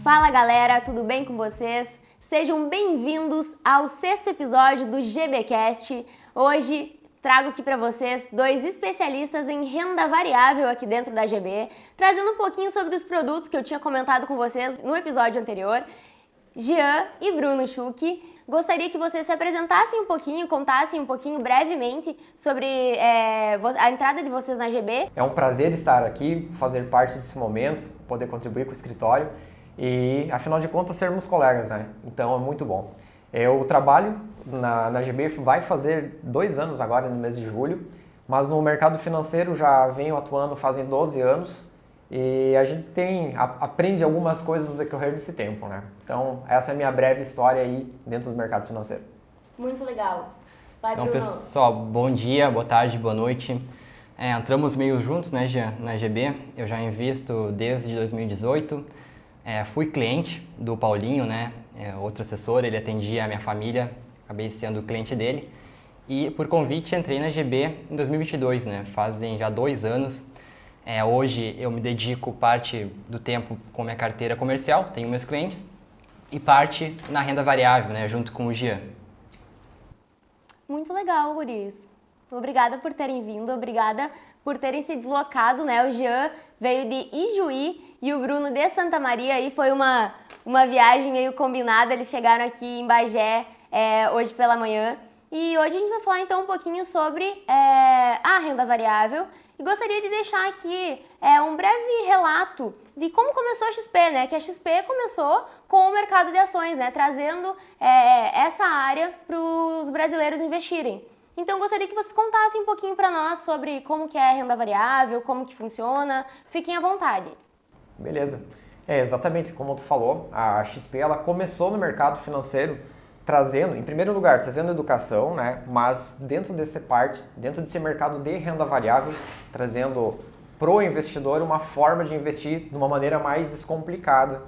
Fala galera, tudo bem com vocês? Sejam bem-vindos ao 6º episódio do GBcast. Hoje trago aqui para vocês dois especialistas em renda variável aqui dentro da GB, trazendo um pouquinho sobre os produtos que eu tinha comentado com vocês no episódio anterior. Jean e Bruno Schuch. Gostaria que vocês se apresentassem um pouquinho, contassem um pouquinho brevemente sobre a entrada de vocês na GB. É um prazer estar aqui, fazer parte desse momento, poder contribuir com o escritório e, afinal de contas, sermos colegas, né? Então é muito bom. Eu trabalho na GB, vai fazer 2 anos agora, no mês de julho, mas no mercado financeiro já venho atuando fazem 12 anos e a gente aprende algumas coisas no decorrer desse tempo, né? Então essa é a minha breve história aí dentro do mercado financeiro. Muito legal. Vai, então, Bruno. Pessoal, bom dia, boa tarde, boa noite. Entramos meio juntos, né, na GB. Eu já invisto desde 2018. Fui cliente do Paulinho, né, outro assessor, ele atendia a minha família, acabei sendo cliente dele. E por convite entrei na GB em 2022, né, fazem já 2 anos. Hoje eu me dedico parte do tempo com minha carteira comercial, tenho meus clientes, e parte na renda variável, né, junto com o Jean. Muito legal, guris. Obrigada por terem vindo, obrigada por terem se deslocado, né? O Jean veio de Ijuí e o Bruno de Santa Maria, aí foi uma viagem meio combinada, eles chegaram aqui em Bagé hoje pela manhã. E hoje a gente vai falar então um pouquinho sobre a renda variável e gostaria de deixar aqui um breve relato de como começou a XP, né? Que a XP começou com o mercado de ações, né? Trazendo essa área para os brasileiros investirem. Então gostaria que vocês contassem um pouquinho para nós sobre como que é a renda variável, como que funciona. Fiquem à vontade. Beleza. Exatamente como tu falou, a XP ela começou no mercado financeiro trazendo, em primeiro lugar, trazendo educação, né? Mas dentro desse mercado de renda variável, trazendo pro investidor uma forma de investir de uma maneira mais descomplicada.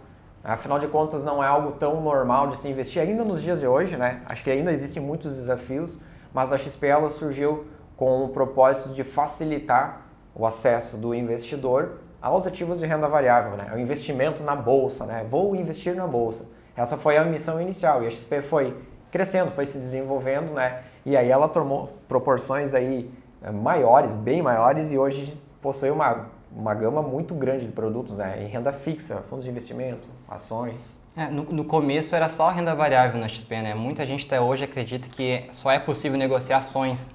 Afinal de contas, não é algo tão normal de se investir ainda nos dias de hoje, né? Acho que ainda existem muitos desafios, mas a XP ela surgiu com o propósito de facilitar o acesso do investidor aos ativos de renda variável, né? O investimento na bolsa, né? Vou investir na bolsa. Essa foi a missão inicial e a XP foi crescendo, foi se desenvolvendo, né? E aí ela tomou proporções aí maiores, bem maiores, e hoje possui uma gama muito grande de produtos, né? Em renda fixa, fundos de investimento, ações. No começo era só renda variável na XP, né? Muita gente até hoje acredita que só é possível negociar ações,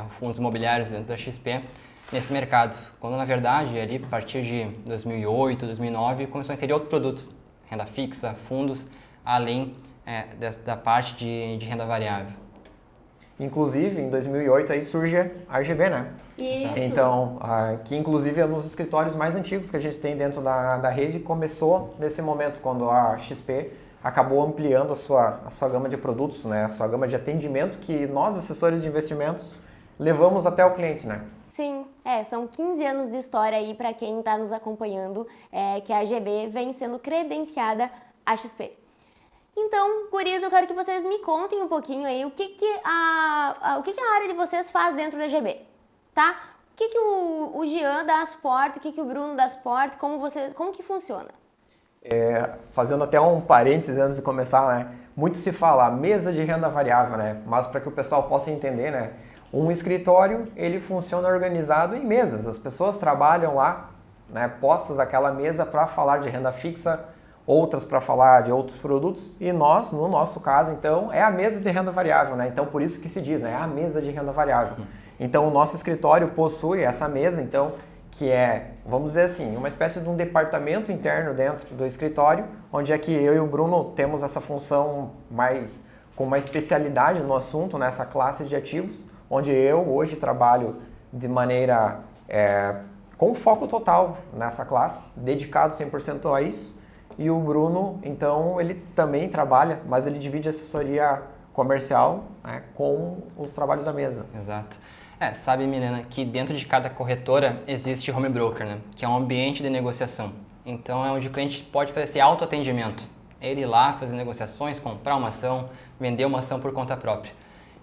fundos imobiliários dentro da XP nesse mercado, quando na verdade ali a partir de 2008, 2009 começou a inserir outros produtos, renda fixa, fundos, além da parte de renda variável. Inclusive, em 2008 aí surge a RGB, né? Isso. Então, que inclusive é um dos escritórios mais antigos que a gente tem dentro da rede, começou nesse momento, quando a XP acabou ampliando a sua gama de produtos, né? A sua gama de atendimento que nós, assessores de investimentos, levamos até o cliente, né? Sim, são 15 anos de história aí para quem está nos acompanhando, que a GB vem sendo credenciada à XP. Então, guris, eu quero que vocês me contem um pouquinho aí o que a área de vocês faz dentro da GB, tá? O que o Jean dá suporte, o que o Bruno dá suporte, como que funciona? Fazendo até um parênteses antes de começar, né? Muito se fala mesa de renda variável, né? Mas para que o pessoal possa entender, né? Um escritório, ele funciona organizado em mesas. As pessoas trabalham lá, né? Postas aquela mesa para falar de renda fixa, outras para falar de outros produtos, e nós, no nosso caso, então, é a mesa de renda variável, né? Então, por isso que se diz, né? É a mesa de renda variável. Então, o nosso escritório possui essa mesa, então, que vamos dizer assim, uma espécie de um departamento interno dentro do escritório, onde é que eu e o Bruno temos essa função com uma especialidade no assunto, nessa classe de ativos, onde eu hoje trabalho de maneira com foco total nessa classe, dedicado 100% a isso. E o Bruno, então, ele também trabalha, mas ele divide a assessoria comercial, né, com os trabalhos da mesa. Exato. Sabe, Milena, que dentro de cada corretora existe home broker, né, que é um ambiente de negociação. Então, é onde o cliente pode fazer esse autoatendimento. Ele ir lá fazer negociações, comprar uma ação, vender uma ação por conta própria.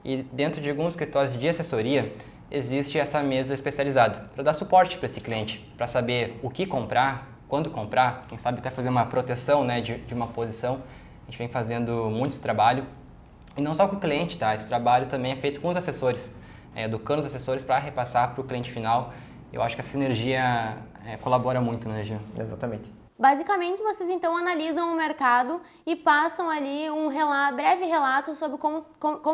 E dentro de alguns escritórios de assessoria, existe essa mesa especializada para dar suporte para esse cliente, para saber o que comprar, quando comprar, quem sabe até fazer uma proteção, né, de uma posição. A gente vem fazendo muito esse trabalho, e não só com o cliente, tá? Esse trabalho também é feito com os assessores, educando os assessores para repassar para o cliente final. Eu acho que a sinergia colabora muito, né, Jean? Exatamente. Basicamente, vocês então analisam o mercado e passam ali um breve relato sobre como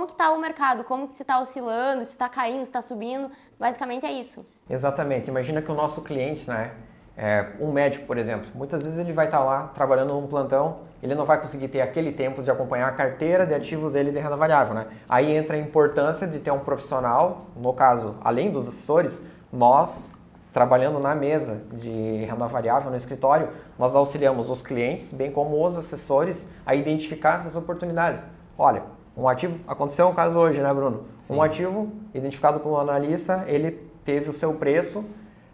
que está o mercado, como que se está oscilando, se está caindo, se está subindo. Basicamente é isso. Exatamente. Imagina que o nosso cliente, né, um médico, por exemplo, muitas vezes ele vai estar lá trabalhando num plantão, ele não vai conseguir ter aquele tempo de acompanhar a carteira de ativos dele de renda variável, né? Aí entra a importância de ter um profissional, no caso, além dos assessores, nós, trabalhando na mesa de renda variável no escritório, nós auxiliamos os clientes, bem como os assessores, a identificar essas oportunidades. Olha, um ativo, aconteceu um caso hoje, né, Bruno? Sim. Um ativo identificado pelo analista, ele teve o seu preço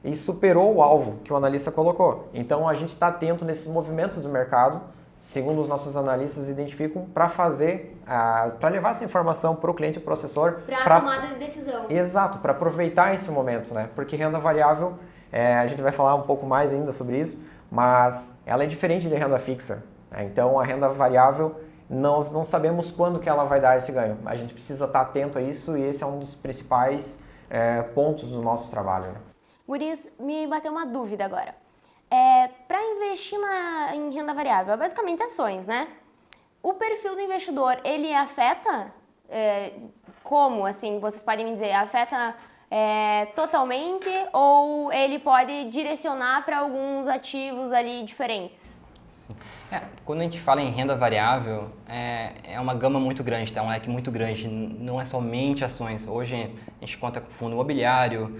e superou o alvo que o analista colocou. Então, a gente está atento nesses movimentos do mercado, segundo os nossos analistas identificam, para para levar essa informação para o cliente e para o assessor. Para a tomada de decisão. Exato, para aproveitar esse momento, né? Porque renda variável, a gente vai falar um pouco mais ainda sobre isso, mas ela é diferente de renda fixa. Né? Então, a renda variável, nós não sabemos quando que ela vai dar esse ganho. A gente precisa estar atento a isso e esse é um dos principais pontos do nosso trabalho. Né? Guris, me bateu uma dúvida agora. Para investir em renda variável, basicamente ações, né? O perfil do investidor, ele afeta? Como, assim, vocês podem me dizer, afeta totalmente ou ele pode direcionar para alguns ativos ali diferentes? Sim. Quando a gente fala em renda variável, é uma gama muito grande, tá? Um leque muito grande, não é somente ações. Hoje a gente conta com fundo imobiliário,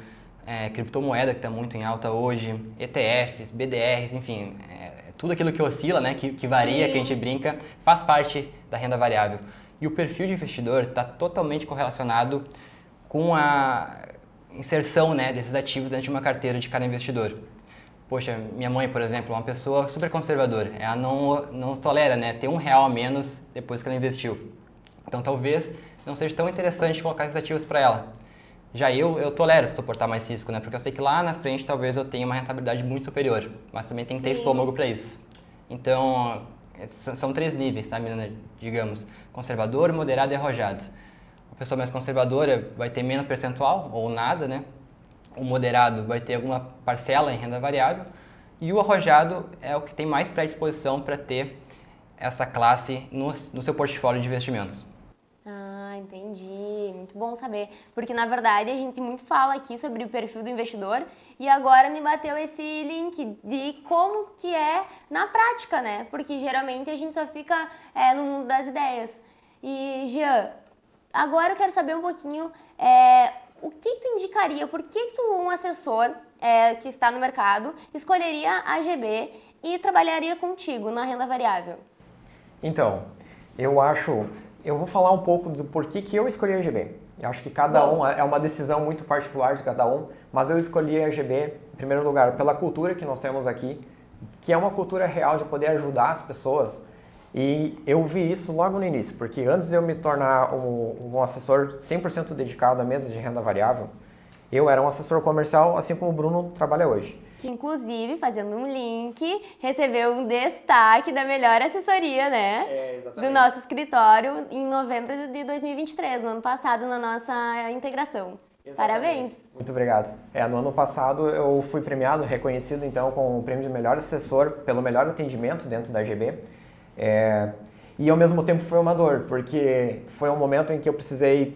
criptomoeda que está muito em alta hoje, ETFs, BDRs, enfim, tudo aquilo que oscila, né, que varia, Sim. que a gente brinca, faz parte da renda variável. E o perfil de investidor está totalmente correlacionado com a inserção, né, desses ativos dentro de uma carteira de cada investidor. Poxa, minha mãe, por exemplo, é uma pessoa super conservadora, ela não tolera, né, ter R$1 a menos depois que ela investiu. Então talvez não seja tão interessante colocar esses ativos para ela. Já eu tolero suportar mais risco, né? Porque eu sei que lá na frente talvez eu tenha uma rentabilidade muito superior, mas também tem que ter estômago para isso. Então, são 3 níveis, tá, Milena? Digamos, conservador, moderado e arrojado. A pessoa mais conservadora vai ter menos percentual ou nada, né? O moderado vai ter alguma parcela em renda variável e o arrojado é o que tem mais predisposição para ter essa classe no seu portfólio de investimentos. Entendi, muito bom saber, porque na verdade a gente muito fala aqui sobre o perfil do investidor e agora me bateu esse link de como que é na prática, né? Porque geralmente a gente só fica no mundo das ideias. E Jean, agora eu quero saber um pouquinho o que tu indicaria, por que um assessor que está no mercado escolheria a GB e trabalharia contigo na renda variável? Então, eu vou falar um pouco do porquê que eu escolhi a GB. Eu acho que cada um é uma decisão muito particular de cada um, mas eu escolhi a GB, em primeiro lugar, pela cultura que nós temos aqui, que é uma cultura real de poder ajudar as pessoas. E eu vi isso logo no início, porque antes de eu me tornar um assessor 100% dedicado à mesa de renda variável, eu era um assessor comercial, assim como o Bruno trabalha hoje. Que, inclusive, fazendo um link, recebeu um destaque da melhor assessoria, né? Exatamente. Do nosso escritório em novembro de 2023, no ano passado, na nossa integração. Exatamente. Parabéns! Muito obrigado. No ano passado eu fui premiado, reconhecido então com o prêmio de melhor assessor pelo melhor atendimento dentro da GB. E ao mesmo tempo foi uma dor, porque foi um momento em que eu precisei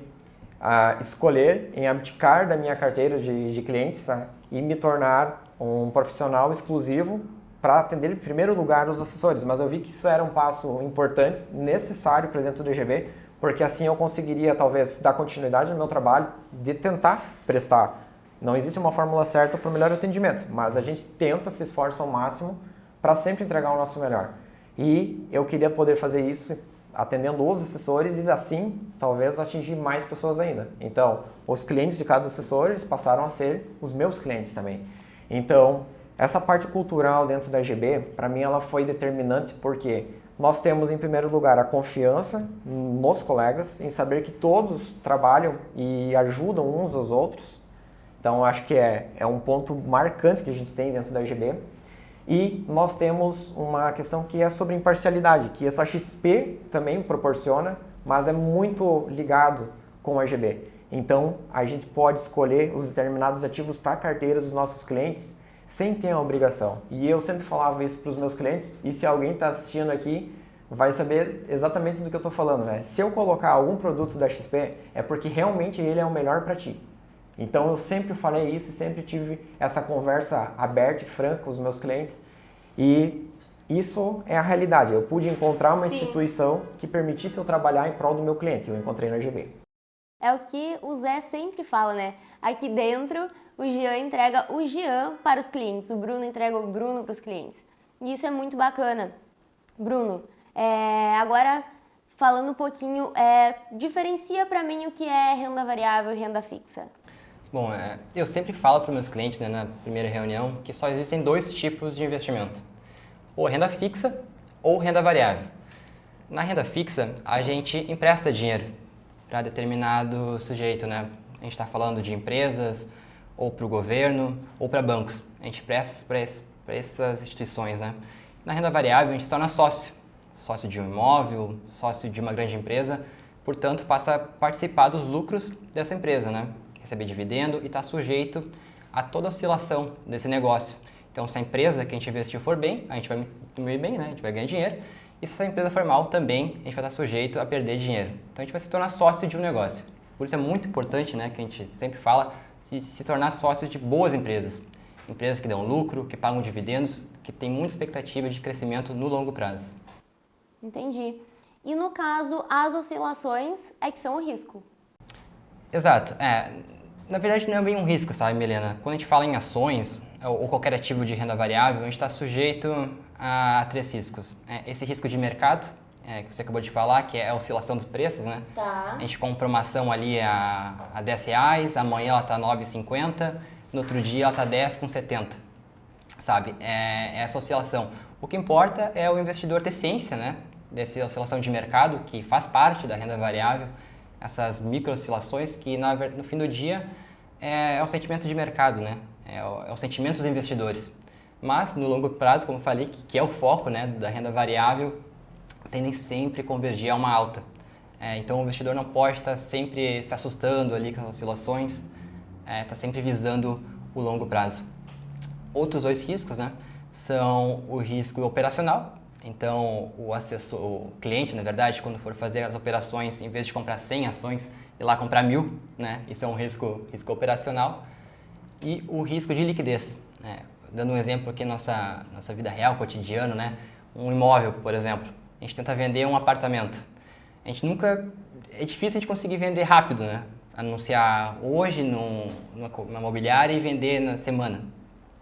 escolher em abdicar da minha carteira de clientes, tá? E me tornar um profissional exclusivo para atender em primeiro lugar os assessores, mas eu vi que isso era um passo importante, necessário para dentro do EGB, porque assim eu conseguiria talvez dar continuidade no meu trabalho de tentar prestar. Não existe uma fórmula certa para o melhor atendimento, mas a gente tenta, se esforça ao máximo para sempre entregar o nosso melhor. E eu queria poder fazer isso atendendo os assessores e assim talvez atingir mais pessoas ainda. Então, os clientes de cada assessor eles passaram a ser os meus clientes também. Então, essa parte cultural dentro da GB, para mim ela foi determinante porque nós temos em primeiro lugar a confiança nos colegas, em saber que todos trabalham e ajudam uns aos outros. Então, acho que é um ponto marcante que a gente tem dentro da GB. E nós temos uma questão que é sobre imparcialidade, que essa XP também proporciona, mas é muito ligado com o RGB. Então, a gente pode escolher os determinados ativos para a carteira dos nossos clientes sem ter a obrigação. E eu sempre falava isso para os meus clientes, e se alguém está assistindo aqui, vai saber exatamente do que eu estou falando, né? Se eu colocar algum produto da XP, é porque realmente ele é o melhor para ti. Então, eu sempre falei isso e sempre tive essa conversa aberta e franca com os meus clientes, e isso é a realidade. Eu pude encontrar uma instituição que permitisse eu trabalhar em prol do meu cliente, eu encontrei na RGB. É o que o Zé sempre fala, né? Aqui dentro, o Jean entrega o Jean para os clientes, o Bruno entrega o Bruno para os clientes. E isso é muito bacana. Bruno, agora falando um pouquinho, diferencia para mim o que é renda variável e renda fixa. Bom, eu sempre falo para os meus clientes, né, na primeira reunião, que só existem 2 tipos de investimento. Ou renda fixa ou renda variável. Na renda fixa, a gente empresta dinheiro para determinado sujeito, né? A gente está falando de empresas, ou para o governo, ou para bancos. A gente presta para essas instituições, né? Na renda variável, a gente se torna sócio. Sócio de um imóvel, sócio de uma grande empresa, portanto, passa a participar dos lucros dessa empresa, né? Receber dividendo e está sujeito a toda oscilação desse negócio. Então, se a empresa que a gente investiu for bem, a gente vai ir bem, né? A gente vai ganhar dinheiro. E se a empresa for mal, também a gente vai estar sujeito a perder dinheiro. Então, a gente vai se tornar sócio de um negócio. Por isso é muito importante, né, que a gente sempre fala, se tornar sócio de boas empresas. Empresas que dão lucro, que pagam dividendos, que têm muita expectativa de crescimento no longo prazo. Entendi. E no caso, as oscilações é que são o risco. Exato. Na verdade, não é bem um risco, sabe, Milena? Quando a gente fala em ações ou qualquer ativo de renda variável, a gente está sujeito a 3 riscos. Esse risco de mercado, que você acabou de falar, que é a oscilação dos preços, né? Tá. A gente compra uma ação ali a R$10, amanhã ela está R$9,50, no outro dia ela está R$10,70, sabe? Essa oscilação. O que importa é o investidor ter ciência, né? Dessa oscilação de mercado, que faz parte da renda variável, essas micro-oscilações que no fim do dia é o sentimento de mercado, né? É o sentimento dos investidores. Mas no longo prazo, como eu falei, que é o foco, né, da renda variável, tendem sempre a convergir a uma alta. Então o investidor não pode estar sempre se assustando ali com as oscilações, está sempre visando o longo prazo. Outros 2 riscos, né, são o risco operacional. Então o cliente, na verdade, quando for fazer as operações, em vez de comprar 100 ações, ir lá comprar 1.000, né, isso é um risco operacional. E o risco de liquidez, né? Dando um exemplo aqui na nossa vida real, cotidiano, né? Um imóvel, por exemplo. A gente tenta vender um apartamento. É difícil a gente conseguir vender rápido, né? Anunciar hoje numa imobiliária e vender na semana.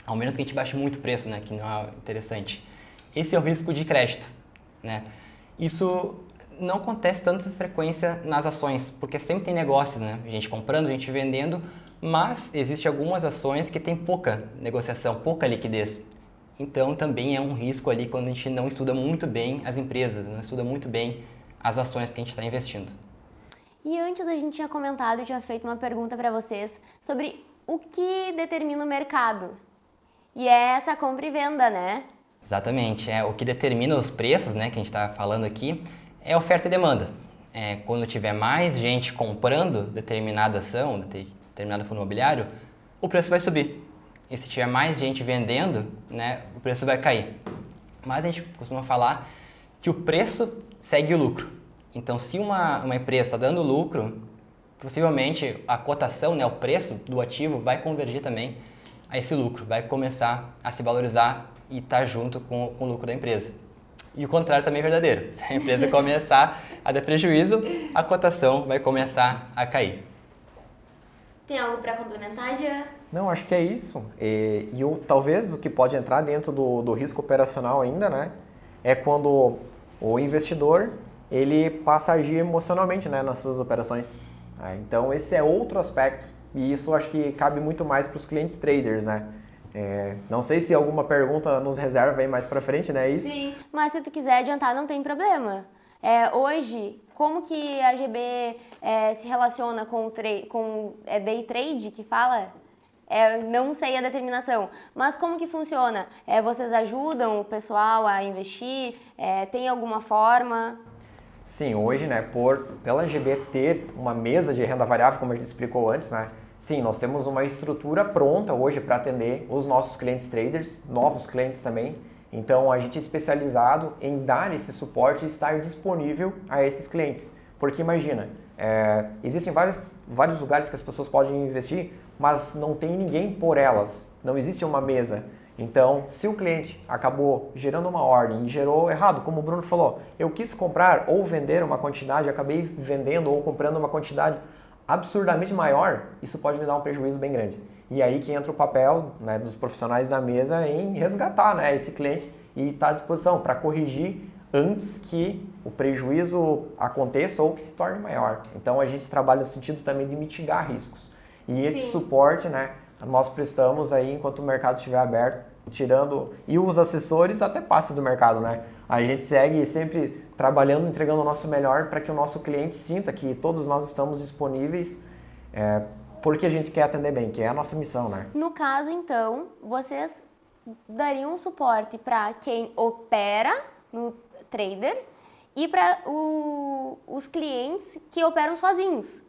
Ao menos que a gente baixe muito o preço, né? Que não é interessante. Esse é o risco de crédito, né? Isso não acontece tanta frequência nas ações, porque sempre tem negócios, né? Gente comprando, gente vendendo, mas existem algumas ações que têm pouca negociação, pouca liquidez. Então também é um risco ali quando a gente não estuda muito bem as empresas, não estuda muito bem as ações que a gente está investindo. E antes a gente tinha comentado, eu tinha feito uma pergunta para vocês sobre o que determina o mercado. E é essa compra e venda, né? Exatamente. O que determina os preços, né, que a gente está falando aqui, é oferta e demanda. Quando tiver mais gente comprando determinada ação, determinado fundo imobiliário, o preço vai subir. E se tiver mais gente vendendo, né, o preço vai cair. Mas a gente costuma falar que o preço segue o lucro. Então, se uma empresa está dando lucro, possivelmente a cotação, né, o preço do ativo vai convergir também a esse lucro, vai começar a se valorizar e estar junto com o lucro da empresa. E o contrário também é verdadeiro. Se a empresa começar a dar prejuízo, a cotação vai começar a cair. Tem algo para complementar, Jean? Não, acho que é isso. Talvez o que pode entrar dentro do risco operacional ainda, né, é quando o investidor ele passa a agir emocionalmente, né, nas suas operações. Então esse é outro aspecto e isso acho que cabe muito mais para os clientes traders, né? Não sei se alguma pergunta nos reserva aí mais para frente, né? Isso? Sim, mas se tu quiser adiantar não tem problema. Hoje, como que a GB se relaciona com day trade, que fala? Não sei a determinação, mas como que funciona? Vocês ajudam o pessoal a investir? Tem alguma forma? Sim, hoje, né, pela GB ter uma mesa de renda variável, como a gente explicou antes, né, sim, nós temos uma estrutura pronta hoje para atender os nossos clientes traders, novos clientes também. Então, a gente é especializado em dar esse suporte e estar disponível a esses clientes. Porque imagina, existem vários lugares que as pessoas podem investir, mas não tem ninguém por elas, não existe uma mesa. Então, se o cliente acabou gerando uma ordem e gerou errado, como o Bruno falou, eu quis comprar ou vender uma quantidade, acabei vendendo ou comprando uma quantidade absurdamente maior, isso pode me dar um prejuízo bem grande. E aí que entra o papel, né, dos profissionais da mesa em resgatar, né, esse cliente e estar à disposição para corrigir antes que o prejuízo aconteça ou que se torne maior. Então a gente trabalha no sentido também de mitigar riscos. E esse suporte, né, nós prestamos aí enquanto o mercado estiver aberto, e os assessores até passa do mercado, né? A gente segue sempre trabalhando, entregando o nosso melhor para que o nosso cliente sinta que todos nós estamos disponíveis, porque a gente quer atender bem, que é a nossa missão, né? No caso, então, vocês dariam um suporte para quem opera no trader e para os clientes que operam sozinhos.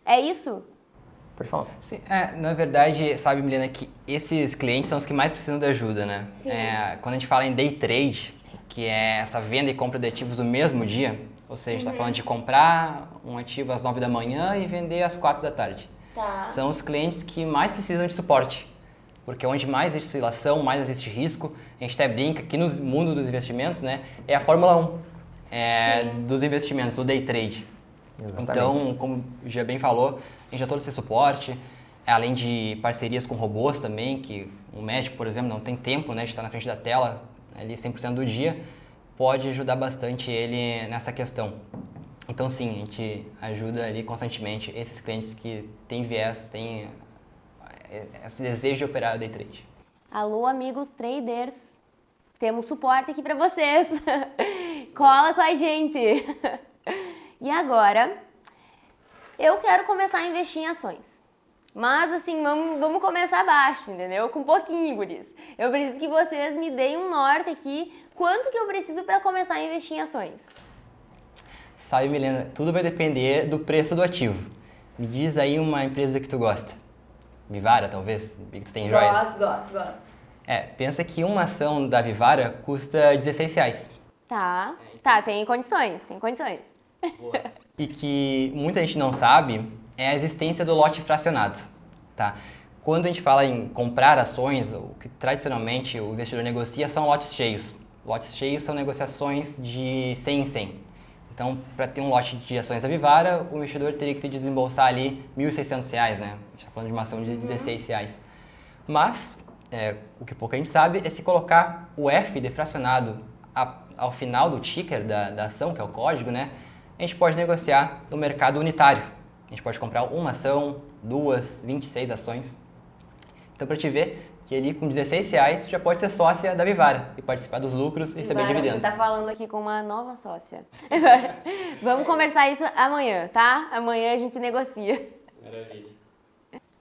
É isso? Pode falar. Sim, na verdade, sabe, Milena, que esses clientes são os que mais precisam de ajuda, né? Sim. Quando a gente fala em day trade, que é essa venda e compra de ativos no mesmo dia, ou seja, está falando de comprar um ativo às 9 da manhã e vender às 4 da tarde. Tá. São os clientes que mais precisam de suporte, porque onde mais existe oscilação, mais existe risco. A gente até brinca que no mundo dos investimentos, né, é a Fórmula 1 dos investimentos, o day trade. Exatamente. Então, como já bem falou, a gente já todo esse suporte, além de parcerias com robôs também, que um médico, por exemplo, não tem tempo, né, de estar na frente da tela ali 100% do dia, pode ajudar bastante ele nessa questão. Então sim, a gente ajuda ali constantemente esses clientes que têm viés, têm esse desejo de operar day trade. Alô, amigos traders, temos suporte aqui para vocês. Cola com a gente. E agora, eu quero começar a investir em ações. Mas assim, vamos começar baixo, entendeu? Com um pouquinho, guris. Eu preciso que vocês me deem um norte aqui. Quanto que eu preciso para começar a investir em ações? Sabe, Milena, tudo vai depender do preço do ativo. Me diz aí uma empresa que tu gosta. Vivara, talvez? Que tu tem joias. Gosto. Pensa que uma ação da Vivara custa R$16. Tá, tem condições. E que muita gente não sabe é a existência do lote fracionado, tá? Quando a gente fala em comprar ações, o que tradicionalmente o investidor negocia são lotes cheios. Lotes cheios são negociações de 100 em 100. Então, para ter um lote de ações da Vivara, o investidor teria que desembolsar ali R$1.600, né? A gente está falando de uma ação de R$16. Mas, o que pouca gente sabe é se colocar o F defracionado ao final do ticker da ação, que é o código, né? A gente pode negociar no mercado unitário. A gente pode comprar uma ação, 2, 26 ações. Então, para te ver que ali com R$16 já pode ser sócia da Vivara e participar dos lucros e receber dividendos. Você está falando aqui com uma nova sócia. Vamos conversar isso amanhã, tá? Amanhã a gente negocia. Maravilha.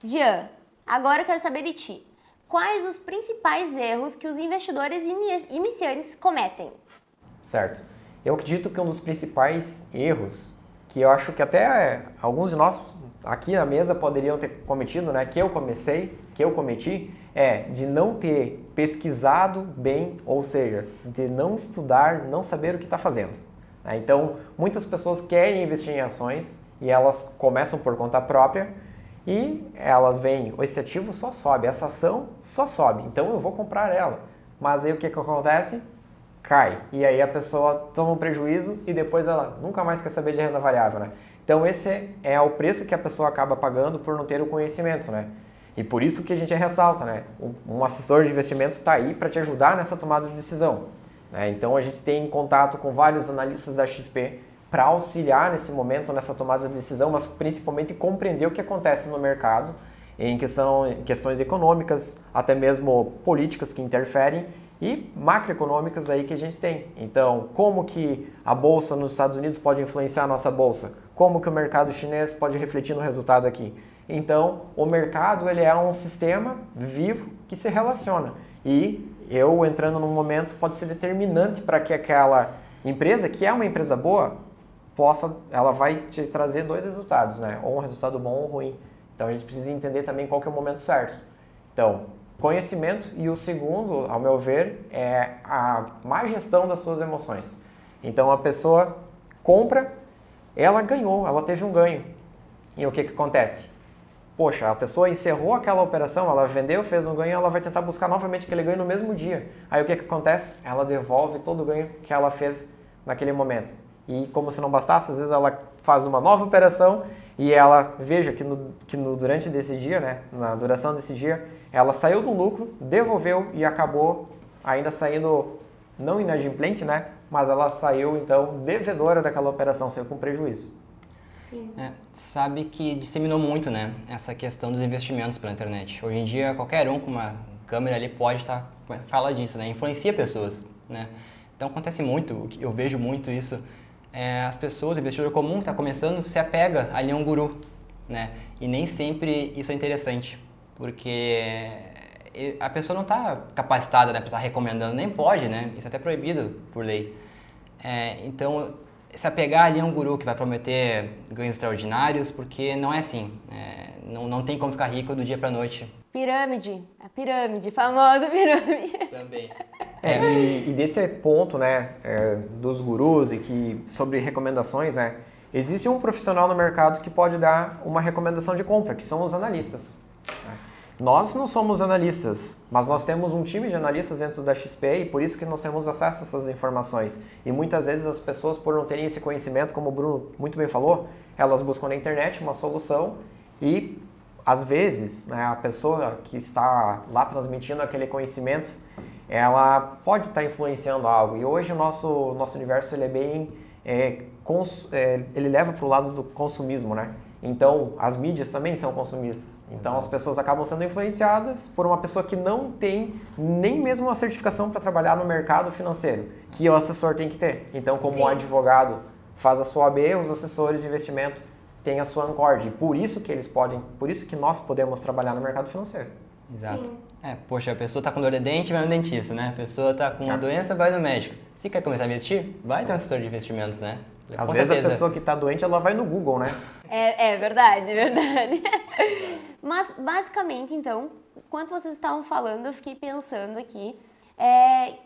Jean, agora eu quero saber de ti. Quais os principais erros que os investidores iniciantes cometem? Certo. Eu acredito que um dos principais erros, que eu acho que até alguns de nós aqui na mesa poderiam ter cometido, né, que eu cometi, é de não ter pesquisado bem, ou seja, de não estudar, não saber o que está fazendo. Né? Então, muitas pessoas querem investir em ações e elas começam por conta própria e elas veem, esse ativo só sobe, essa ação só sobe, então eu vou comprar ela. Mas aí o que acontece? Cai. E aí a pessoa toma um prejuízo e depois ela nunca mais quer saber de renda variável, né? Então esse é o preço que a pessoa acaba pagando por não ter o conhecimento, né? E por isso que a gente ressalta, né? Um assessor de investimento está aí para te ajudar nessa tomada de decisão. Né? Então a gente tem contato com vários analistas da XP para auxiliar nesse momento, nessa tomada de decisão, mas principalmente compreender o que acontece no mercado em questões econômicas, até mesmo políticas que interferem e macroeconômicas aí que a gente tem. Então, como que a bolsa nos Estados Unidos pode influenciar a nossa bolsa? Como que o mercado chinês pode refletir no resultado aqui? Então, o mercado ele é um sistema vivo que se relaciona. E eu entrando num momento pode ser determinante para que aquela empresa, que é uma empresa boa, ela vai te trazer dois resultados, né? Ou um resultado bom ou ruim. Então, a gente precisa entender também qual que é o momento certo. Então, conhecimento e o segundo, ao meu ver, é a má gestão das suas emoções. Então, a pessoa compra, ela ganhou, ela teve um ganho. E o que acontece? Poxa, a pessoa encerrou aquela operação, ela vendeu, fez um ganho, ela vai tentar buscar novamente aquele ganho no mesmo dia. Aí o que acontece? Ela devolve todo o ganho que ela fez naquele momento. E como se não bastasse, às vezes ela faz uma nova operação e ela, veja que durante desse dia, né, na duração desse dia, ela saiu do lucro, devolveu e acabou ainda saindo, não inadimplente, né, mas ela saiu então devedora daquela operação, saiu com prejuízo. Sabe que disseminou muito, né, essa questão dos investimentos pela internet. Hoje em dia, qualquer um com uma câmera ali pode falar disso, né, influencia pessoas, né. Então acontece muito, eu vejo muito isso, as pessoas, o investidor comum que está começando, se apega ali a um guru, né, e nem sempre isso é interessante, porque a pessoa não está capacitada, né, para estar recomendando, nem pode, né, isso é até proibido por lei. Então, se apegar ali a um guru que vai prometer ganhos extraordinários, porque não é assim. Não tem como ficar rico do dia para a noite. Pirâmide, a pirâmide, famosa pirâmide. Também. E desse ponto, né, dos gurus e que sobre recomendações, né, existe um profissional no mercado que pode dar uma recomendação de compra, que são os analistas. Né? Nós não somos analistas, mas nós temos um time de analistas dentro da XP e por isso que nós temos acesso a essas informações. E muitas vezes as pessoas, por não terem esse conhecimento, como o Bruno muito bem falou, elas buscam na internet uma solução e, às vezes, né, a pessoa que está lá transmitindo aquele conhecimento, ela pode estar influenciando algo. E hoje o nosso universo ele é bem... ele leva para o lado do consumismo, né? Então, as mídias também são consumistas. Então, as pessoas acabam sendo influenciadas por uma pessoa que não tem nem mesmo uma certificação para trabalhar no mercado financeiro, que o assessor tem que ter. Então, como o advogado faz a sua AB, os assessores de investimento têm a sua Ancord. E por isso que nós podemos trabalhar no mercado financeiro. Exato. Sim. Poxa, a pessoa está com dor de dente, vai no dentista, né? A pessoa está com uma doença, vai no médico. Se quer começar a investir, vai ter um assessor de investimentos, né? Às vezes a pessoa que está doente, ela vai no Google, né? É verdade, é verdade. Mas, basicamente, então, enquanto vocês estavam falando, eu fiquei pensando aqui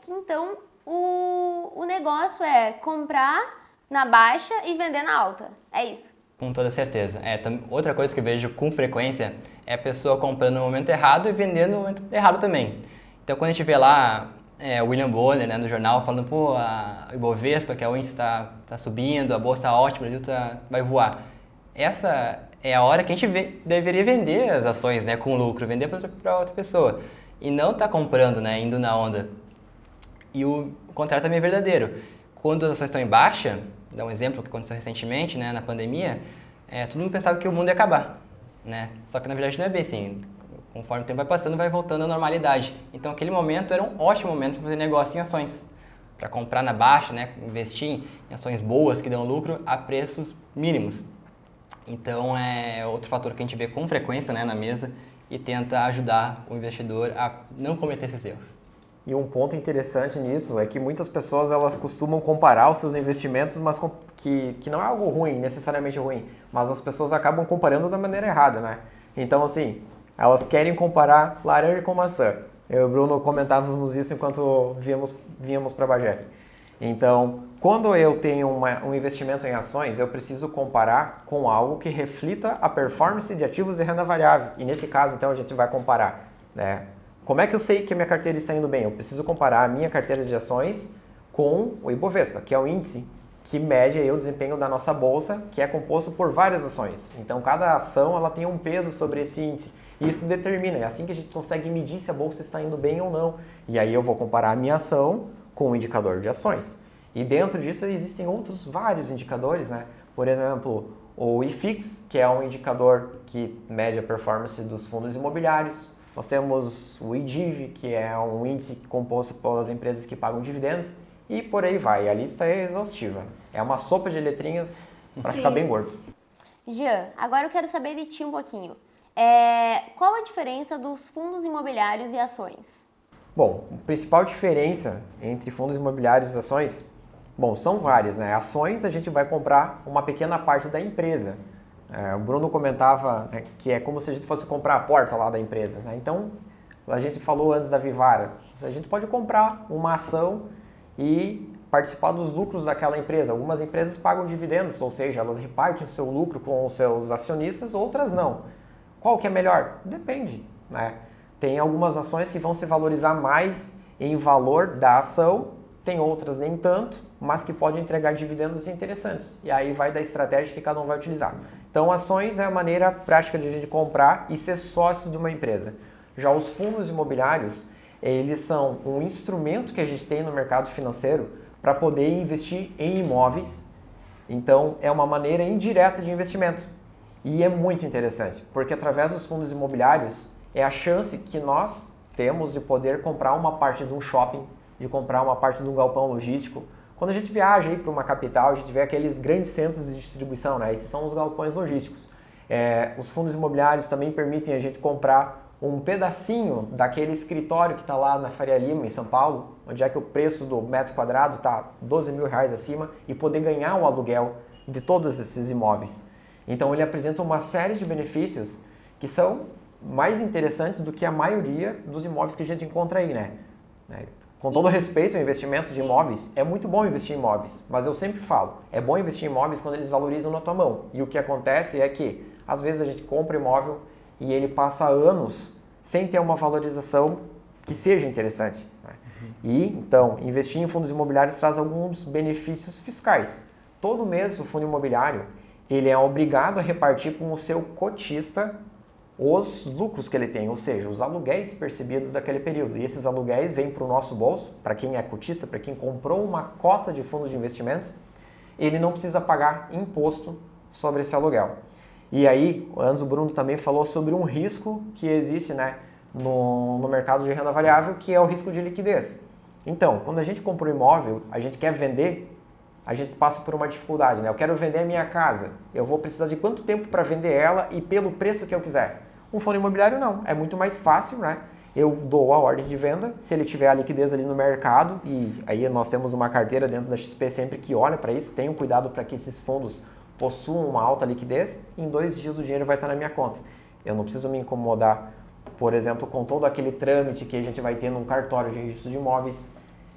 que, então, o negócio é comprar na baixa e vender na alta. É isso. Com toda certeza. Outra coisa que eu vejo com frequência é a pessoa comprando no momento errado e vendendo no momento errado também. Então, quando a gente vê lá o William Bonner, né, no jornal falando, pô, o Ibovespa, que é o índice tá subindo, a bolsa ótima, o Brasil vai voar. Essa é a hora que a gente deveria vender as ações, né, com lucro, vender para outra pessoa. E não tá comprando, né, indo na onda. E o contrário também é verdadeiro. Quando as ações estão em baixa, vou dar um exemplo que aconteceu recentemente, né, na pandemia, todo mundo pensava que o mundo ia acabar, né? Só que na verdade não é bem assim. Conforme o tempo vai passando, vai voltando à normalidade. Então, aquele momento era um ótimo momento para fazer negócio em ações. Para comprar na baixa, né, investir em ações boas que dão lucro a preços mínimos. Então, é outro fator que a gente vê com frequência, né, na mesa e tenta ajudar o investidor a não cometer esses erros. E um ponto interessante nisso é que muitas pessoas elas costumam comparar os seus investimentos, mas que não é algo ruim, necessariamente ruim, mas as pessoas acabam comparando da maneira errada, né? Então, assim, elas querem comparar laranja com maçã. Eu e o Bruno comentávamos isso enquanto víamos para Bagé. Então, quando eu tenho um investimento em ações, eu preciso comparar com algo que reflita a performance de ativos de renda variável. E nesse caso, então, a gente vai comparar, né? Como é que eu sei que a minha carteira está indo bem? Eu preciso comparar a minha carteira de ações com o Ibovespa, que é o índice que mede aí o desempenho da nossa bolsa, que é composto por várias ações. Então, cada ação ela tem um peso sobre esse índice. E isso determina, é assim que a gente consegue medir se a bolsa está indo bem ou não. E aí eu vou comparar a minha ação com o indicador de ações. E dentro disso existem vários indicadores, né? Por exemplo, o IFIX, que é um indicador que mede a performance dos fundos imobiliários. Nós temos o IDIV, que é um índice composto pelas empresas que pagam dividendos. E por aí vai, a lista é exaustiva. É uma sopa de letrinhas para ficar bem gordo. Jean, agora eu quero saber de ti um pouquinho. Qual a diferença dos fundos imobiliários e ações? Bom, a principal diferença entre fundos imobiliários e ações, bom, são várias, né? Ações a gente vai comprar uma pequena parte da empresa. O Bruno comentava, né, que é como se a gente fosse comprar a porta lá da empresa, né? Então, a gente falou antes da Vivara, a gente pode comprar uma ação e participar dos lucros daquela empresa. Algumas empresas pagam dividendos, ou seja, elas repartem o seu lucro com os seus acionistas, outras não. Qual que é melhor? Depende, né? Tem algumas ações que vão se valorizar mais em valor da ação, tem outras nem tanto, mas que podem entregar dividendos interessantes. E aí vai da estratégia que cada um vai utilizar. Então, ações é a maneira prática de a gente comprar e ser sócio de uma empresa. Já os fundos imobiliários, eles são um instrumento que a gente tem no mercado financeiro para poder investir em imóveis. Então, é uma maneira indireta de investimento. E é muito interessante, porque através dos fundos imobiliários é a chance que nós temos de poder comprar uma parte de um shopping, de comprar uma parte de um galpão logístico. Quando a gente viaja aí para uma capital, a gente vê aqueles grandes centros de distribuição, né? Esses são os galpões logísticos. Os fundos imobiliários também permitem a gente comprar um pedacinho daquele escritório que está lá na Faria Lima, em São Paulo, onde é que o preço do metro quadrado está R$ 12.000 acima, e poder ganhar o aluguel de todos esses imóveis. Então ele apresenta uma série de benefícios que são mais interessantes do que a maioria dos imóveis que a gente encontra aí, né? Com todo respeito ao investimento de imóveis, é muito bom investir em imóveis, mas eu sempre falo, é bom investir em imóveis quando eles valorizam na tua mão. E o que acontece é que, às vezes, a gente compra imóvel e ele passa anos sem ter uma valorização que seja interessante, né? E, então, investir em fundos imobiliários traz alguns benefícios fiscais. Todo mês, o fundo imobiliário, ele é obrigado a repartir com o seu cotista os lucros que ele tem, ou seja, os aluguéis percebidos daquele período. E esses aluguéis vêm para o nosso bolso, para quem é cotista, para quem comprou uma cota de fundo de investimento, ele não precisa pagar imposto sobre esse aluguel. E aí, antes o Bruno também falou sobre um risco que existe, né, no mercado de renda variável, que é o risco de liquidez. Então, quando a gente compra um imóvel, a gente quer vender, a gente passa por uma dificuldade, né? Eu quero vender a minha casa, eu vou precisar de quanto tempo para vender ela e pelo preço que eu quiser? Um fundo imobiliário não, é muito mais fácil, né? Eu dou a ordem de venda, se ele tiver a liquidez ali no mercado, e aí nós temos uma carteira dentro da XP sempre que olha para isso, tenham cuidado para que esses fundos possuam uma alta liquidez, e em 2 dias o dinheiro vai estar na minha conta. Eu não preciso me incomodar, por exemplo, com todo aquele trâmite que a gente vai ter num cartório de registro de imóveis.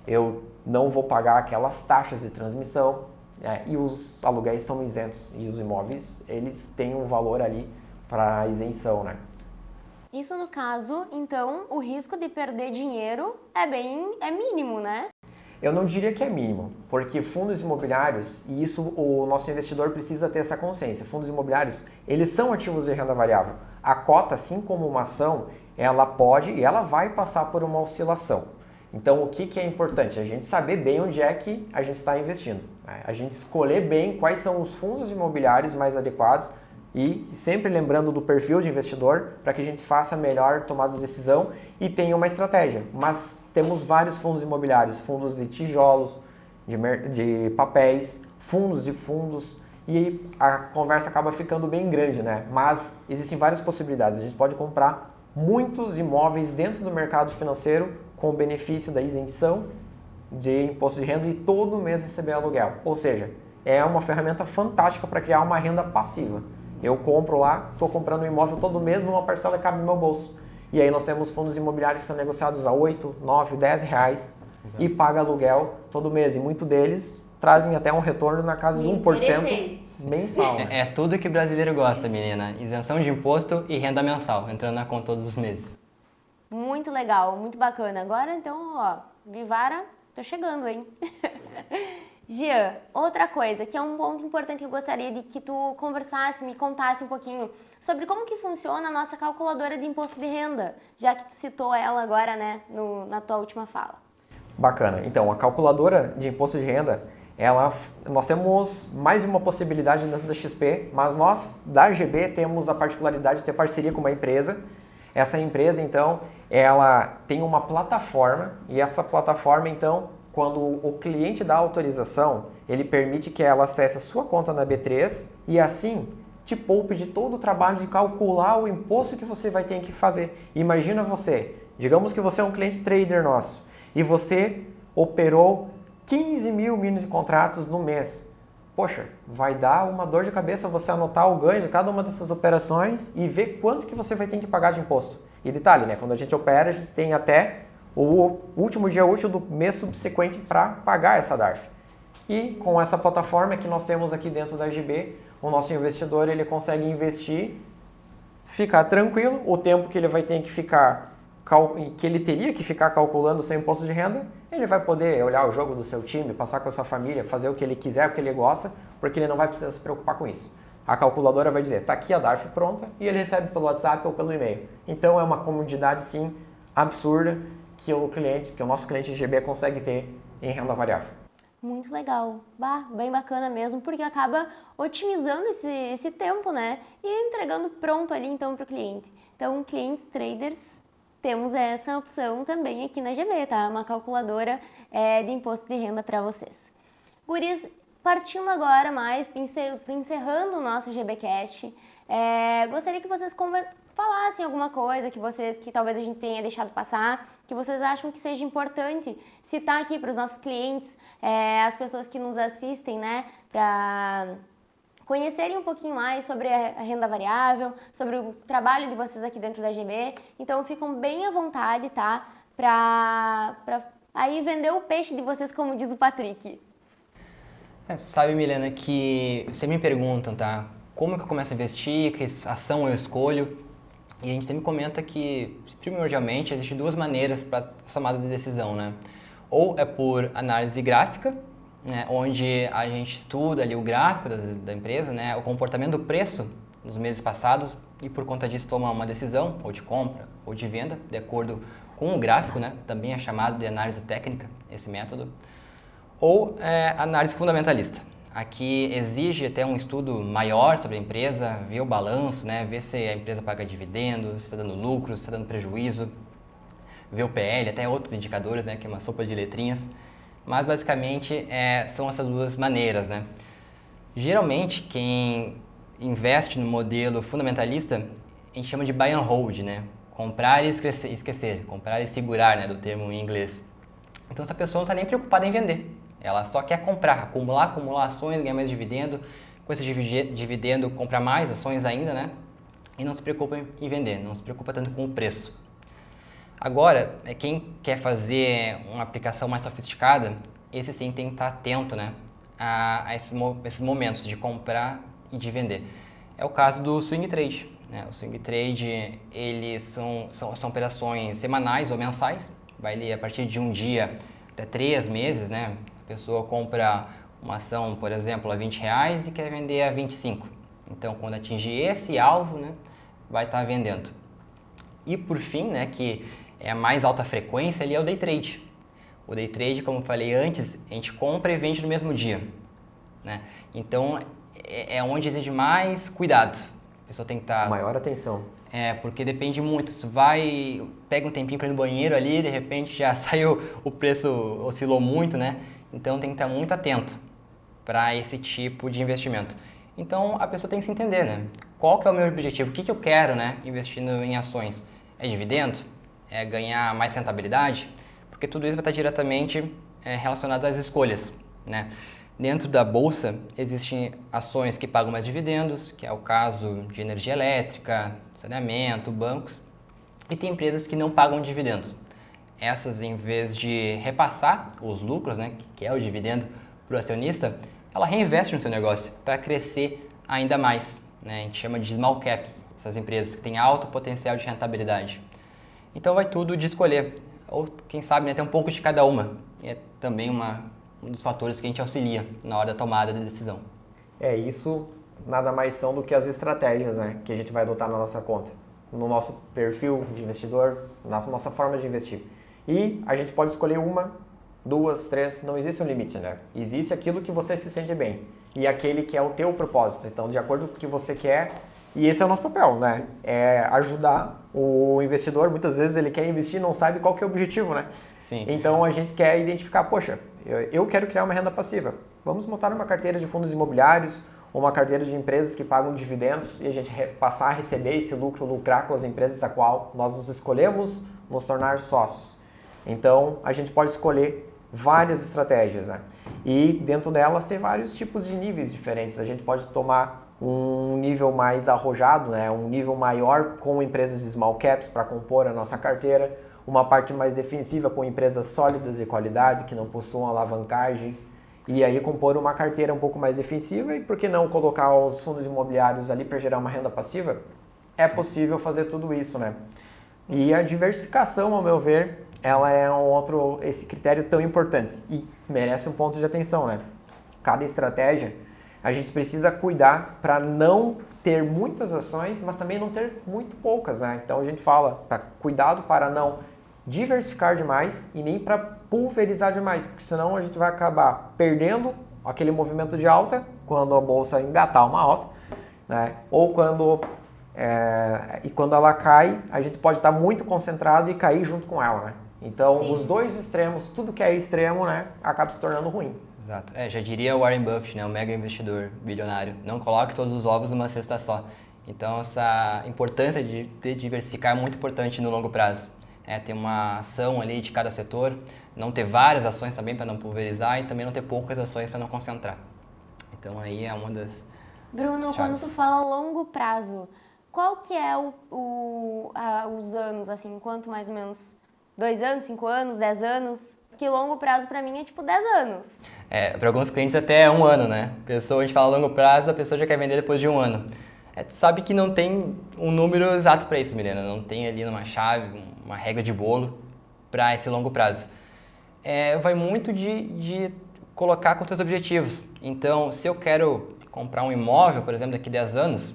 Eu não vou pagar aquelas taxas de transmissão, e os aluguéis são isentos, e os imóveis, eles têm um valor ali para isenção, né? Isso no caso, então, o risco de perder dinheiro é mínimo, né? Eu não diria que é mínimo, porque fundos imobiliários, e isso o nosso investidor precisa ter essa consciência, fundos imobiliários, eles são ativos de renda variável. A cota, assim como uma ação, ela pode e ela vai passar por uma oscilação. Então, o que é importante? A gente saber bem onde é que a gente está investindo, né? A gente escolher bem quais são os fundos imobiliários mais adequados e sempre lembrando do perfil de investidor para que a gente faça a melhor tomada de decisão e tenha uma estratégia. Mas temos vários fundos imobiliários, fundos de tijolos, de papéis, fundos de fundos, e a conversa acaba ficando bem grande, né? Mas existem várias possibilidades. A gente pode comprar muitos imóveis dentro do mercado financeiro com o benefício da isenção de imposto de renda e todo mês receber aluguel. Ou seja, é uma ferramenta fantástica para criar uma renda passiva. Eu compro lá, estou comprando um imóvel todo mês, numa parcela que cabe no meu bolso. E aí nós temos fundos imobiliários que são negociados a 8, 9, 10 reais e paga aluguel todo mês. E muitos deles trazem até um retorno na casa de 1% mensal. Né? É tudo que o brasileiro gosta, menina. Isenção de imposto e renda mensal, entrando na conta todos os meses. Muito legal, muito bacana. Agora, então, ó, Vivara, tô chegando, hein? Jean, outra coisa, que é um ponto importante que eu gostaria de que tu conversasse, me contasse um pouquinho sobre como que funciona a nossa calculadora de imposto de renda, já que tu citou ela agora, né, na tua última fala. Bacana. Então, a calculadora de imposto de renda, nós temos mais uma possibilidade dentro da XP, mas nós, da AGB, temos a particularidade de ter parceria com uma empresa. Essa empresa, então, ela tem uma plataforma, e essa plataforma, então, quando o cliente dá autorização, ele permite que ela acesse a sua conta na B3 e assim te poupe de todo o trabalho de calcular o imposto que você vai ter que fazer. Imagina você, digamos que você é um cliente trader nosso e você operou 15 mil mini contratos no mês. Poxa, vai dar uma dor de cabeça você anotar o ganho de cada uma dessas operações e ver quanto que você vai ter que pagar de imposto. E detalhe, né? Quando a gente opera, a gente tem até o último dia útil do mês subsequente para pagar essa DARF. E com essa plataforma que nós temos aqui dentro da RGB, o nosso investidor ele consegue investir, ficar tranquilo, o tempo que ele vai ter que ficar, que ele teria que ficar calculando o seu imposto de renda, ele vai poder olhar o jogo do seu time, passar com a sua família, fazer o que ele quiser, o que ele gosta, porque ele não vai precisar se preocupar com isso. A calculadora vai dizer, está aqui a DARF pronta, e ele recebe pelo WhatsApp ou pelo e-mail. Então é uma comodidade sim absurda que o nosso cliente RGB consegue ter em renda variável. Muito legal, bem bacana mesmo, porque acaba otimizando esse tempo, né? E entregando pronto ali então para o cliente. Então, clientes traders, temos essa opção também aqui na GB, tá? Uma calculadora de imposto de renda para vocês. Guris, partindo agora mais, encerrando o nosso GBcast, gostaria que vocês falassem alguma coisa que talvez a gente tenha deixado passar, que vocês acham que seja importante citar aqui para os nossos clientes, as pessoas que nos assistem, né, para conhecerem um pouquinho mais sobre a renda variável, sobre o trabalho de vocês aqui dentro da GB. Então, ficam bem à vontade, tá, para aí vender o peixe de vocês, como diz o Patrick. Sabe, Milena, que sempre me perguntam, tá, como que eu começo a investir, que ação eu escolho. E a gente sempre comenta que, primordialmente, existem duas maneiras para essa tomada de decisão, né? Ou é por análise gráfica, né, onde a gente estuda ali o gráfico da empresa, né, o comportamento do preço nos meses passados e, por conta disso, toma uma decisão, ou de compra ou de venda, de acordo com o gráfico, né? Também é chamado de análise técnica, esse método. Ou análise fundamentalista. Aqui exige até um estudo maior sobre a empresa, ver o balanço, né? Ver se a empresa paga dividendos, se está dando lucro, se está dando prejuízo, ver o PL, até outros indicadores, né? Que é uma sopa de letrinhas. Mas basicamente são essas duas maneiras, né? Geralmente quem investe no modelo fundamentalista, a gente chama de buy and hold, né? Comprar e esquecer, comprar e segurar, né? Do termo em inglês. Então essa pessoa não está nem preocupada em vender. Ela só quer comprar, acumular ações, ganhar mais dividendo, com esse dividendo comprar mais ações ainda, né? E não se preocupa em vender, não se preocupa tanto com o preço. Agora, quem quer fazer uma aplicação mais sofisticada, esse sim tem que estar atento, né? A esses momentos de comprar e de vender. É o caso do swing trade, né? O swing trade, eles são operações semanais ou mensais, vai ali a partir de um dia até 3 meses, né? A pessoa compra uma ação, por exemplo, a R$20 e quer vender a 25. Então, quando atingir esse alvo, né, vai estar vendendo. E por fim, né, que é a mais alta frequência ali, é o day trade. O day trade, como eu falei antes, a gente compra e vende no mesmo dia, né? Então, é onde exige mais cuidado. A pessoa tem que estar... Maior atenção. Porque depende muito. Se pega um tempinho para ir no banheiro ali, de repente já saiu, o preço oscilou muito, né? Então tem que estar muito atento para esse tipo de investimento. Então a pessoa tem que se entender, né? Qual que é o meu objetivo? O que eu quero, né, investindo em ações? É dividendo? É ganhar mais rentabilidade? Porque tudo isso vai estar diretamente relacionado às escolhas, né? Dentro da bolsa existem ações que pagam mais dividendos, que é o caso de energia elétrica, saneamento, bancos, e tem empresas que não pagam dividendos. Essas, em vez de repassar os lucros, né, que é o dividendo para o acionista, ela reinveste no seu negócio para crescer ainda mais, né? A gente chama de small caps, essas empresas que têm alto potencial de rentabilidade. Então vai tudo de escolher, ou quem sabe, né, ter um pouco de cada uma. E é também um dos fatores que a gente auxilia na hora da tomada de decisão. Isso nada mais são do que as estratégias, né, que a gente vai adotar na nossa conta, no nosso perfil de investidor, na nossa forma de investir. E a gente pode escolher 1, 2, 3, não existe um limite, né? Existe aquilo que você se sente bem e aquele que é o teu propósito. Então, de acordo com o que você quer, e esse é o nosso papel, né? É ajudar o investidor. Muitas vezes ele quer investir e não sabe qual que é o objetivo, né? Sim. Então, a gente quer identificar, poxa, eu quero criar uma renda passiva. Vamos montar uma carteira de fundos imobiliários uma carteira de empresas que pagam dividendos e a gente passar a receber esse lucro, lucrar com as empresas a qual nós nos escolhemos nos tornar sócios. Então, a gente pode escolher várias estratégias, né? E dentro delas tem vários tipos de níveis diferentes. A gente pode tomar um nível mais arrojado, né? Um nível maior com empresas de small caps para compor a nossa carteira, uma parte mais defensiva com empresas sólidas de qualidade que não possuam alavancagem, e aí compor uma carteira um pouco mais defensiva e por que não colocar os fundos imobiliários ali para gerar uma renda passiva? É possível fazer tudo isso, né? E a diversificação, ao meu ver, ela é esse critério tão importante e merece um ponto de atenção, né? Cada estratégia, a gente precisa cuidar para não ter muitas ações, mas também não ter muito poucas, né? Então a gente fala, cuidado para não diversificar demais e nem para pulverizar demais, porque senão a gente vai acabar perdendo aquele movimento de alta quando a bolsa engatar uma alta, né? Ou quando ela cai, a gente pode estar muito concentrado e cair junto com ela, né? Então, Sim. os dois extremos, tudo que é extremo, né, acaba se tornando ruim. Exato. Já diria o Warren Buffett, né, o mega investidor bilionário, não coloque todos os ovos numa cesta só. Então, essa importância de diversificar é muito importante no longo prazo. Ter uma ação ali de cada setor, não ter várias ações também para não pulverizar e também não ter poucas ações para não concentrar. Então, aí é uma das Bruno, quando tu fala longo prazo, qual que é os anos, assim, quanto mais ou menos? 2 anos, 5 anos, 10 anos? Porque longo prazo pra mim é tipo 10 anos. Para alguns clientes até 1 ano, né? A gente fala longo prazo, a pessoa já quer vender depois de 1 ano. Tu sabe que não tem um número exato para isso, Milena. Não tem ali uma chave, uma regra de bolo para esse longo prazo. Vai muito de colocar com os teus objetivos. Então, se eu quero comprar um imóvel, por exemplo, daqui a 10 anos,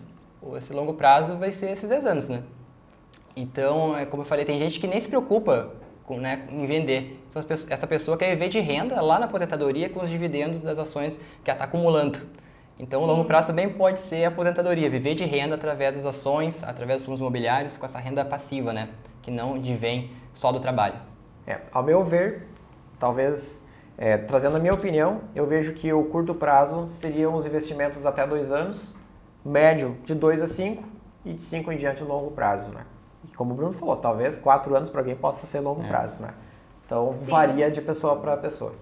esse longo prazo vai ser esses 10 anos, né? Então, como eu falei, tem gente que nem se preocupa em vender. Essa pessoa quer viver de renda lá na aposentadoria com os dividendos das ações que ela está acumulando. Então, o longo prazo também pode ser a aposentadoria, viver de renda através das ações, através dos fundos imobiliários, com essa renda passiva, né? Que não advém só do trabalho. Ao meu ver, talvez, trazendo a minha opinião, eu vejo que o curto prazo seriam os investimentos até 2 anos, médio de 2 a 5 e de 5 em diante longo prazo, né? E como o Bruno falou, talvez 4 anos para alguém possa ser longo prazo, né? Então, varia de pessoa para pessoa.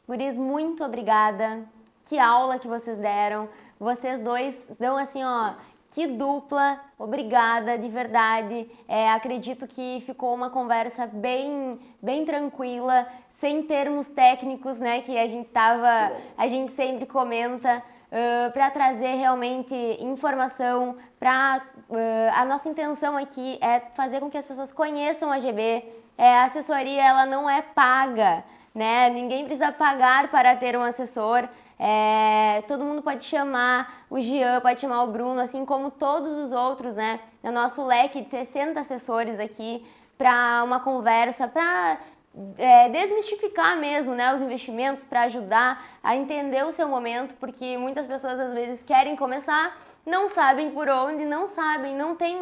Guris, muito obrigada. Que aula que vocês deram. Vocês dois dão assim, ó, que dupla. Obrigada, de verdade. Acredito que ficou uma conversa bem tranquila, sem termos técnicos, né, que a gente sempre comenta, para trazer realmente informação, a nossa intenção aqui é fazer com que as pessoas conheçam a GB. A assessoria, ela não é paga, né? Ninguém precisa pagar para ter um assessor. Todo mundo pode chamar o Jean, pode chamar o Bruno, assim como todos os outros, né? No nosso leque de 60 assessores aqui, para uma conversa, para desmistificar mesmo, né, os investimentos, para ajudar a entender o seu momento, porque muitas pessoas às vezes querem começar, não sabem por onde, não tem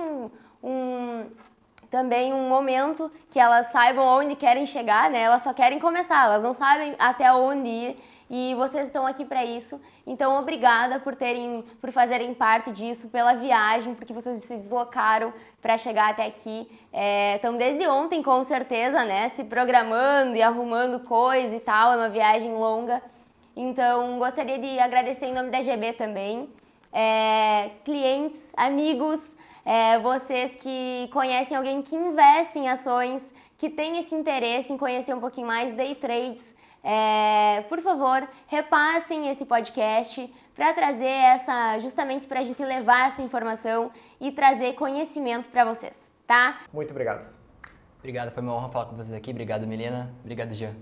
também um momento que elas saibam onde querem chegar, né? Elas só querem começar, elas não sabem até onde ir. E vocês estão aqui para isso. Então, obrigada por fazerem parte disso, pela viagem, porque vocês se deslocaram para chegar até aqui. Estão desde ontem, com certeza, né? Se programando e arrumando coisa e tal. É uma viagem longa. Então, gostaria de agradecer em nome da GB também. Clientes, amigos, vocês que conhecem alguém que investe em ações, que tem esse interesse em conhecer um pouquinho mais day trades, por favor, repassem esse podcast para trazer justamente para a gente levar essa informação e trazer conhecimento para vocês, tá? Muito obrigado. Obrigado, foi uma honra falar com vocês aqui. Obrigado, Milena. Obrigado, Jean.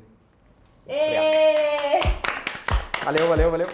Valeu.